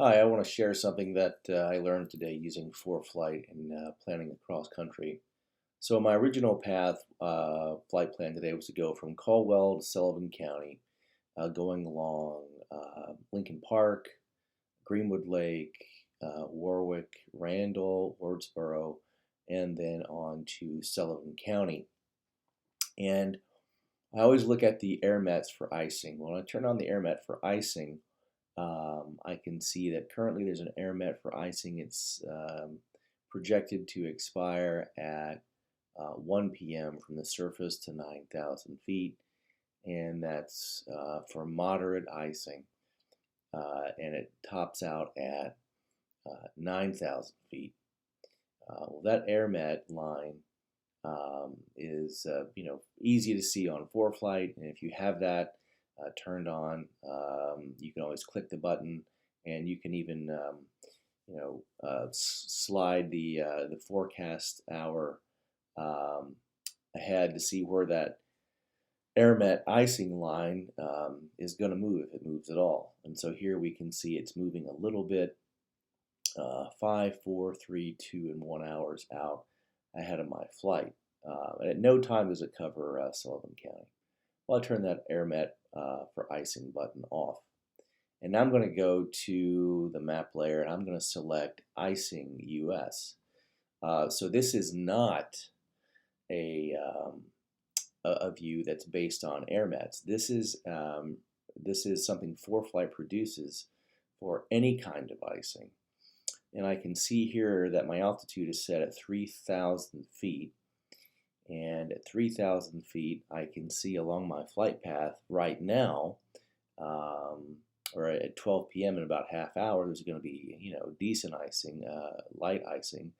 Hi, I want to share something that I learned today using ForeFlight and planning across country. So my original flight plan today was to go from Caldwell to Sullivan County, going along Lincoln Park, Greenwood Lake, Warwick, Randall, Wardsboro, and then on to Sullivan County. And I always look at the air mets for icing. When I turn on the air met for icing, I can see that currently there's an air met for icing. It's projected to expire at 1 p.m. from the surface to 9,000 feet, and that's for moderate icing, and it tops out at 9,000 feet. Well, that air met line is easy to see on ForeFlight, and if you have that turned on, you can always click the button, and you can even slide the forecast hour ahead to see where that air met icing line is going to move, if it moves at all. And so here we can see it's moving a little bit, 5, 4, 3, 2, and 1 hours out ahead of my flight. And at no time does it cover Sullivan County. Well, I turn that air met for icing button off. And now I'm going to go to the map layer and I'm going to select Icing US. So this is not a view that's based on air mets. This is something ForeFlight produces for any kind of icing. And I can see here that my altitude is set at 3,000 feet. And at 3,000 feet, I can see along my flight path right now, or at 12 p.m. in about half hour, there's going to be, decent icing, light icing,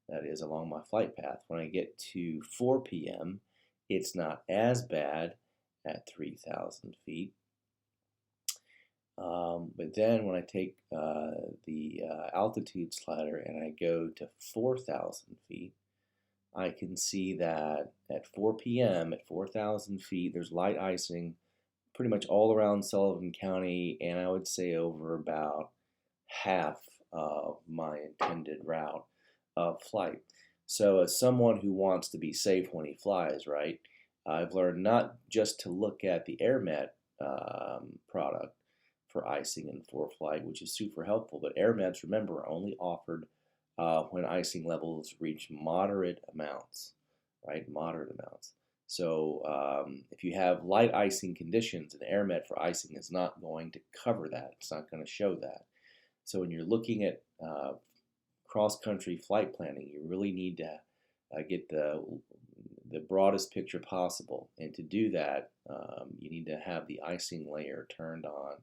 that is along my flight path. When I get to 4 p.m., it's not as bad at 3,000 feet. But then when I take the altitude slider and I go to 4,000 feet, I can see that at 4 p.m. at 4,000 feet, there's light icing pretty much all around Sullivan County, and I would say over about half of my intended route of flight. So as someone who wants to be safe when he flies, right, I've learned not just to look at the AirMet product for icing and ForeFlight, which is super helpful, but AirMets, remember, are only offered when icing levels reach moderate amounts, right? Moderate amounts. So if you have light icing conditions, an air met for icing is not going to cover that. It's not going to show that. So when you're looking at cross-country flight planning, you really need to get the broadest picture possible. And to do that, you need to have the icing layer turned on.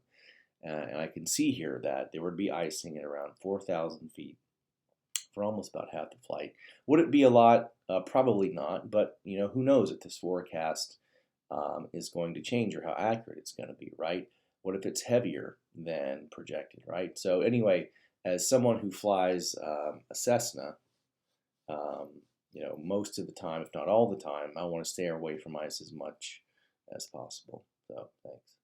And I can see here that there would be icing at around 4,000 feet for almost about half the flight. Would it be a lot? Probably not, but who knows if this forecast is going to change or how accurate it's going to be, right? What if it's heavier than projected, right? So anyway, as someone who flies a Cessna, most of the time, if not all the time, I want to stay away from ice as much as possible. So thanks.